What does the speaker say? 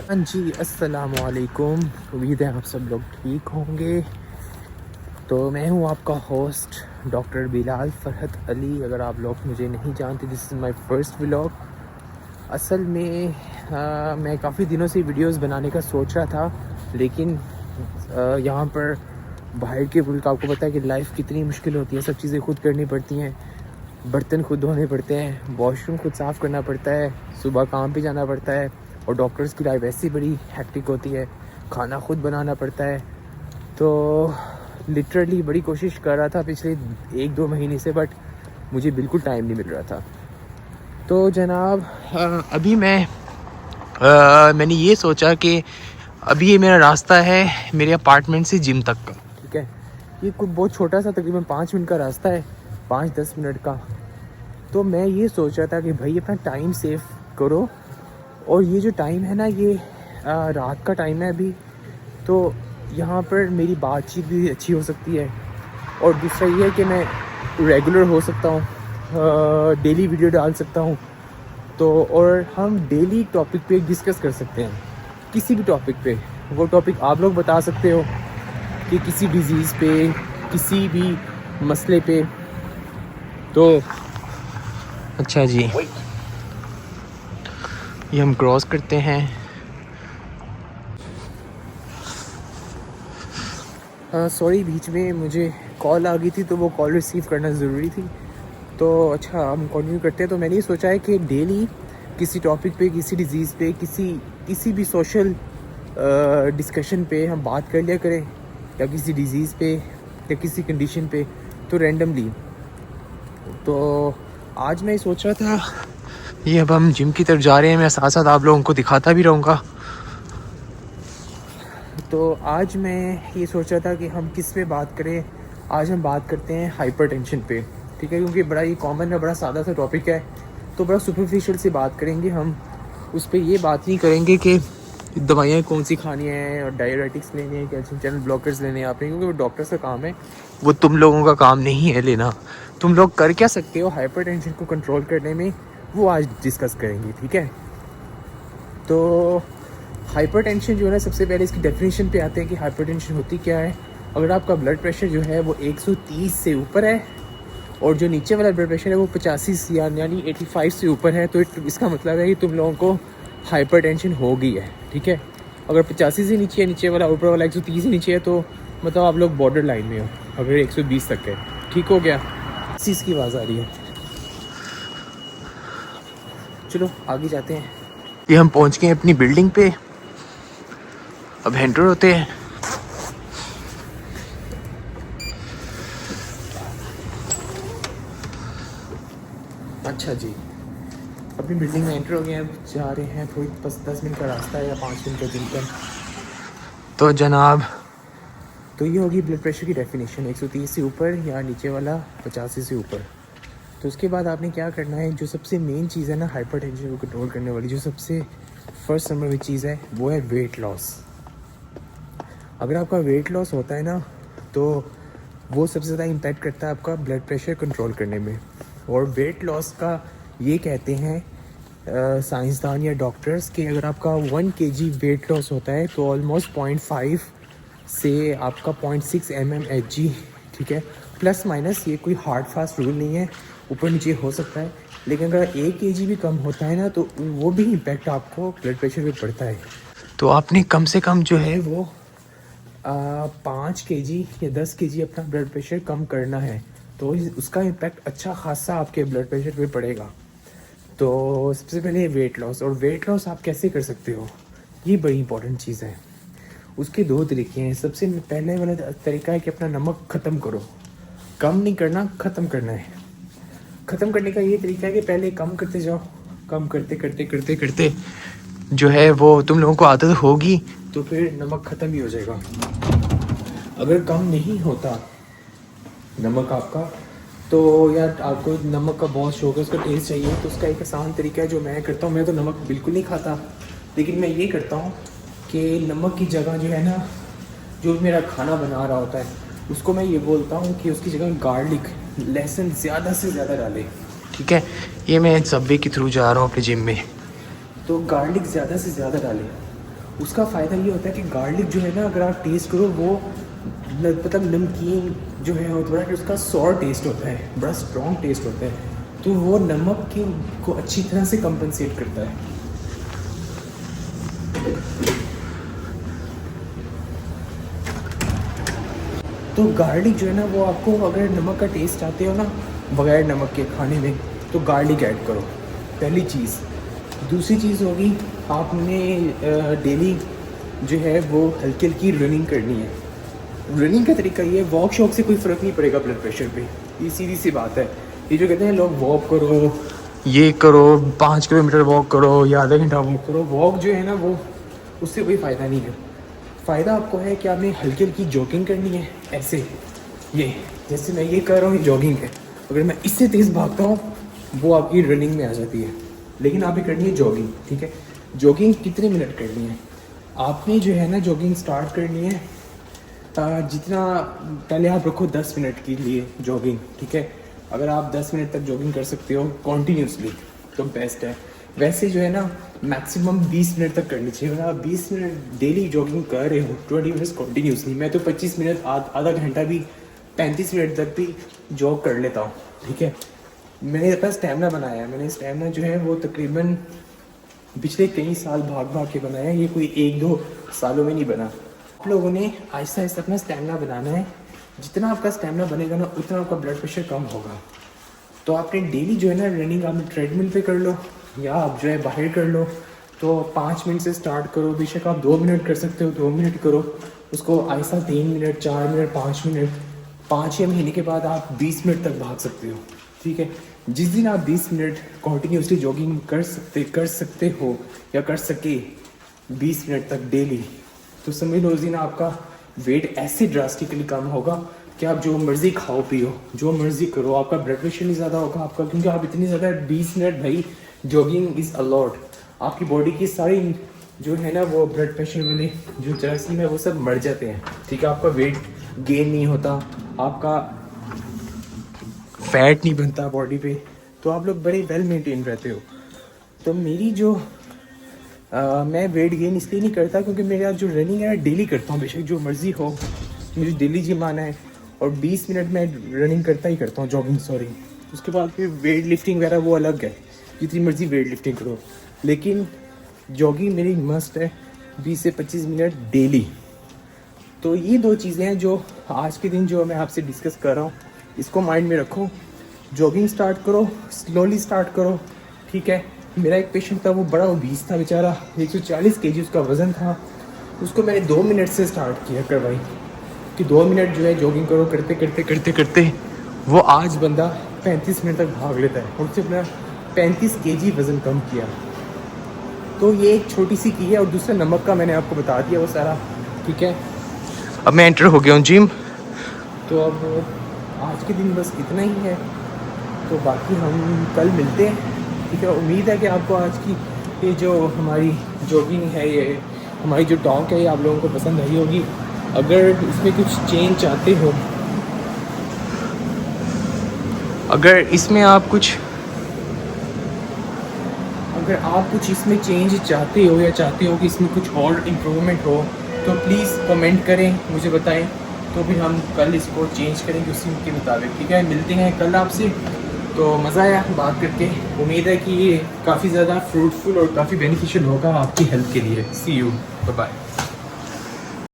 हाँ जी, अस्सलाम वालेकुम। उम्मीद है आप सब लोग ठीक होंगे। तो मैं हूँ आपका होस्ट डॉक्टर बिलाल फ़रहत अली। अगर आप लोग मुझे नहीं जानते, this is my first vlog. असल में मैं काफ़ी दिनों से वीडियोस बनाने का सोच रहा था, लेकिन यहाँ पर बाहर के मुल्क आपको पता है कि लाइफ कितनी मुश्किल होती है। सब चीज़ें खुद करनी पड़ती हैं, बर्तन खुद धोने पड़ते हैं, वॉशरूम खुद साफ़ करना पड़ता है, सुबह काम पे जाना पड़ता है, और डॉक्टर्स की लाइफ ऐसी बड़ी हेक्टिक होती है, खाना खुद बनाना पड़ता है। तो लिटरली बड़ी कोशिश कर रहा था पिछले 1-2 महीने से, बट मुझे बिल्कुल टाइम नहीं मिल रहा था। तो जनाब अभी मैंने ये सोचा कि अभी ये मेरा रास्ता है मेरे अपार्टमेंट से जिम तक का, ठीक है। ये कुछ बहुत छोटा सा तकरीबन 5 मिनट का रास्ता है, 5-10 मिनट का। तो मैं ये सोच रहा था कि भाई अपना टाइम सेव करो, और ये जो टाइम है ना, ये रात का टाइम है अभी, तो यहाँ पर मेरी बातचीत भी अच्छी हो सकती है। और दूसरा ये है कि मैं रेगुलर हो सकता हूँ, डेली वीडियो डाल सकता हूँ। तो और हम डेली टॉपिक पे डिस्कस कर सकते हैं, किसी भी टॉपिक पे। वो टॉपिक आप लोग बता सकते हो कि किसी डिज़ीज़ पे, किसी भी मसले पे। तो अच्छा जी, ये हम क्रॉस करते हैं। सॉरी, बीच में मुझे कॉल आ गई थी, तो वो कॉल रिसीव करना ज़रूरी थी। तो अच्छा, हम कंटिन्यू करते हैं। तो मैंने ये सोचा है कि डेली किसी टॉपिक पे, किसी डिज़ीज़ पे, किसी भी सोशल डिस्कशन पे हम बात कर लिया करें, या किसी डिज़ीज़ पे या किसी कंडीशन पे, तो रैंडमली। तो आज मैं सोच रहा था, ये अब हम जिम की तरफ जा रहे हैं, मैं साथ साथ आप लोगों को दिखाता भी रहूँगा। तो आज मैं ये सोच रहा था कि हम किस पे बात करें। आज हम बात करते हैं हाइपरटेंशन पे, ठीक है, क्योंकि बड़ा ही कॉमन है, बड़ा सादा सा टॉपिक है। तो बड़ा सुपरफिशियल से बात करेंगे हम, उस पर ये बात नहीं करेंगे कि दवाइयाँ कौन सी खानी है, और डायरेटिक्स लेने हैं, कैल्शियम चैनल ब्लॉकर्स लेने हैं आपने, क्योंकि वो डॉक्टर्स का काम है, वो तुम लोगों का काम नहीं है लेना। तुम लोग कर क्या सकते हो हाइपरटेंशन को कंट्रोल करने में, वो आज डिस्कस करेंगे, ठीक है। तो हाइपरटेंशन जो है ना, सबसे पहले इसकी डेफिनेशन पे आते हैं कि हाइपरटेंशन होती क्या है। अगर आपका ब्लड प्रेशर जो है वो 130 से ऊपर है, और जो नीचे वाला ब्लड प्रेशर है वो 85 यानी 85 से ऊपर है, तो इसका मतलब है कि तुम लोगों को हाइपरटेंशन हो गई है, ठीक है। अगर 85 से नीचे है, नीचे वाला, ऊपर वाला 130 से नीचे है, तो मतलब आप लोग बॉर्डर लाइन में हो। अगर 120 तक है, ठीक हो गया। इस चीज़ की आवाज़ आ रही है, चलो आगे जाते हैं। ये हम पहुंच गए अपनी बिल्डिंग पे, अब एंटर होते हैं। अच्छा जी, अपनी बिल्डिंग में एंटर हो गए हैं, अब जा रहे हैं। थोड़ी बस 10 मिनट का रास्ता है, या 5 मिनट का जिम का। तो जनाब, तो ये होगी ब्लड प्रेशर की डेफिनेशन, 130 से ऊपर, या नीचे वाला 85 से ऊपर। तो उसके बाद आपने क्या करना है, जो सबसे मेन चीज़ है ना हाइपरटेंशन को कंट्रोल करने वाली, जो सबसे फर्स्ट नंबर में चीज़ है, वो है वेट लॉस। अगर आपका वेट लॉस होता है ना, तो वो सबसे ज़्यादा इम्पैक्ट करता है आपका ब्लड प्रेशर कंट्रोल करने में। और वेट लॉस का ये कहते हैं साइंसदान या डॉक्टर्स कि अगर आपका 1 kg वेट लॉस होता है, तो ऑलमोस्ट 0.5 से आपका 0.6 mmHg, ठीक है, प्लस माइनस। ये कोई हार्ड फास्ट रूल नहीं है, ऊपर नीचे हो सकता है। लेकिन अगर 1 kg भी कम होता है ना, तो वो भी इम्पैक्ट आपको ब्लड प्रेशर पे पड़ता है। तो आपने कम से कम जो है वो 5 kg या 10 kg अपना ब्लड प्रेशर कम करना है, तो उसका इम्पैक्ट अच्छा खासा आपके ब्लड प्रेशर पे पड़ेगा। तो सबसे पहले वेट लॉस, और वेट लॉस आप कैसे कर सकते हो, ये बड़ी इंपॉर्टेंट चीज़ है। उसके 2 तरीके हैं। सबसे पहले वाला तरीका है कि अपना नमक ख़त्म करो। कम नहीं करना, ख़त्म करना है। ख़त्म करने का ये तरीका है कि पहले कम करते जाओ, कम करते करते करते करते जो है वो तुम लोगों को आदत होगी, तो फिर नमक ख़त्म ही हो जाएगा। अगर कम नहीं होता नमक आपका, तो यार आपको नमक का बहुत शौक है, उसका टेस्ट चाहिए, तो उसका एक आसान तरीका है जो मैं करता हूँ। मैं तो नमक बिल्कुल नहीं खाता, लेकिन मैं ये करता हूँ कि नमक की जगह जो है ना, जो मेरा खाना बना रहा होता है, उसको मैं ये बोलता हूँ कि उसकी जगह गार्लिक, लहसुन ज़्यादा से ज़्यादा डालें, ठीक है। ये मैं सबवे के थ्रू जा रहा हूँ अपने जिम में, तो गार्लिक ज़्यादा से ज़्यादा डालें। उसका फ़ायदा ये होता है कि गार्लिक जो है ना, अगर आप टेस्ट करो वो मतलब नमकीन जो है वो थोड़ा उसका सॉर टेस्ट होता है, बड़ा स्ट्रॉन्ग टेस्ट होता है, तो वो नमक के को अच्छी तरह से कंपनसेट करता है। तो गार्लिक जो है ना वो आपको, अगर नमक का टेस्ट चाहते हो ना बगैर नमक के खाने में, तो गार्लिक ऐड करो, पहली चीज़। दूसरी चीज़ होगी, आपने डेली जो है वो हल्की हल्की रनिंग करनी है। रनिंग का तरीका ये, वॉक शॉक से कोई फ़र्क नहीं पड़ेगा ब्लड प्रेशर पे, ये सीधी सी बात है। ये जो कहते हैं लोग वॉक करो, ये करो, 5 किलोमीटर वॉक करो या आधा घंटा वॉक करो, वॉक जो है ना वो उससे कोई फ़ायदा नहीं है। फ़ायदा आपको है कि आपने हल्की हल्की जॉगिंग करनी है, ऐसे ये जैसे मैं ये कर रहा हूँ, ये जॉगिंग है। अगर मैं इससे तेज़ भागता हूँ वो आपकी रनिंग में आ जाती है, लेकिन आप ही करनी है जॉगिंग, ठीक है। जॉगिंग कितने मिनट करनी है आपने, जो है ना जॉगिंग स्टार्ट करनी है जितना पहले आप रखो 10 मिनट के लिए जॉगिंग, ठीक है। अगर आप 10 मिनट तक जॉगिंग कर सकते हो कॉन्टीन्यूसली तो बेस्ट है। वैसे जो है ना मैक्सिमम 20 मिनट तक करनी चाहिए। अगर आप 20 मिनट डेली जॉगिंग कर रहे हो 20 मिनट्स कॉन्टीन्यूसली, मैं तो 25 मिनट आधा घंटा भी 35 मिनट तक भी जॉग कर लेता हूँ, ठीक है। मैंने अपना स्टैमिना बनाया है, मैंने स्टैमिना जो है वो तकरीबन पिछले कई साल भाग भाग के बनाया है, ये कोई 1-2 सालों में नहीं बना। आप लोगों ने आहिस्ता आहिस्ता अपना स्टैमिना बनाना है। जितना आपका स्टैमिना बनेगा ना उतना आपका ब्लड प्रेशर कम होगा। तो आपने डेली जो है ना रनिंग आप ट्रेडमिल पे कर लो या आप जो है बाहर कर लो। तो 5 मिनट से स्टार्ट करो, बेशक आप 2 मिनट कर सकते हो, 2 मिनट करो, उसको आहिस्ता 3 मिनट, 4 मिनट, 5 मिनट, 5 या महीने के बाद आप 20 मिनट तक भाग सकते हो, ठीक है। जिस दिन आप 20 मिनट कॉन्टीन्यूसली जॉगिंग कर सकते हो या कर सके 20 मिनट तक डेली, तो समझ लो उस दिन आपका वेट ऐसे ड्रास्टिकली कम होगा कि आप जो मर्ज़ी खाओ पियो, जो मर्ज़ी करो, आपका ब्लड प्रेशर नहीं ज़्यादा होगा आपका, क्योंकि आप इतनी ज़्यादा 20 मिनट भाई जॉगिंग इज़ अलॉट। आपकी बॉडी की सारी जो है ना वो ब्लड प्रेशर वाले जो जरासीम है वो सब मर जाते हैं, ठीक है। आपका वेट गेन नहीं होता, आपका फैट नहीं बनता बॉडी पे, तो आप लोग बड़े वेल मेंटेन रहते हो। तो मेरी जो मैं वेट गेन इसलिए नहीं करता क्योंकि मेरा जो रनिंग है डेली करता हूँ, बेशक जो मर्ज़ी हो, मुझे डेली जिम आना है और 20 मिनट में रनिंग करता ही करता हूँ, जॉगिंग सॉरी। उसके बाद फिर वेट लिफ्टिंग वगैरह वो अलग है, जितनी मर्ज़ी वेट लिफ्टिंग करो, लेकिन जॉगिंग मेरी मस्ट है 20 से 25 मिनट डेली। तो ये 2 चीज़ें हैं जो आज के दिन जो मैं आपसे डिस्कस कर रहा हूँ, इसको माइंड में रखो। जॉगिंग स्टार्ट करो, स्लोली स्टार्ट करो, ठीक है। मेरा एक पेशेंट था, वो बड़ा ओबीस था बेचारा, 140 kg उसका वज़न था। उसको मैंने 2 मिनट से स्टार्ट किया करवाई कि 2 मिनट जो है जॉगिंग करो, करते करते करते करते वो आज बंदा 35 मिनट तक भाग लेता है और उससे अपना 35 kg वज़न कम किया। तो ये एक छोटी सी की है। और दूसरा नमक का मैंने आपको बता दिया वो सारा, ठीक है। अब मैं एंटर हो गया हूँ जिम, तो अब आज के दिन बस इतना ही है, तो बाकी हम कल मिलते हैं, ठीक है। उम्मीद है कि आपको आज की ये जो हमारी जॉगिंग है, ये हमारी जो टॉक है, ये आप लोगों को पसंद आई होगी। अगर इसमें कुछ चेंज चाहते हो, अगर इसमें आप कुछ इसमें चेंज चाहते हो या चाहते हो कि इसमें कुछ और इम्प्रूवमेंट हो, तो प्लीज़ कमेंट करें, मुझे बताएं, तो फिर हम कल इसको चेंज करेंगे उसी के मुताबिक, ठीक है। मिलते हैं कल आपसे। तो मज़ा आया बात करके, उम्मीद है कि ये काफ़ी ज़्यादा फ्रूटफुल और काफ़ी बेनिफिशियल होगा आपकी हेल्थ के लिए। सी यू, बाय बाय।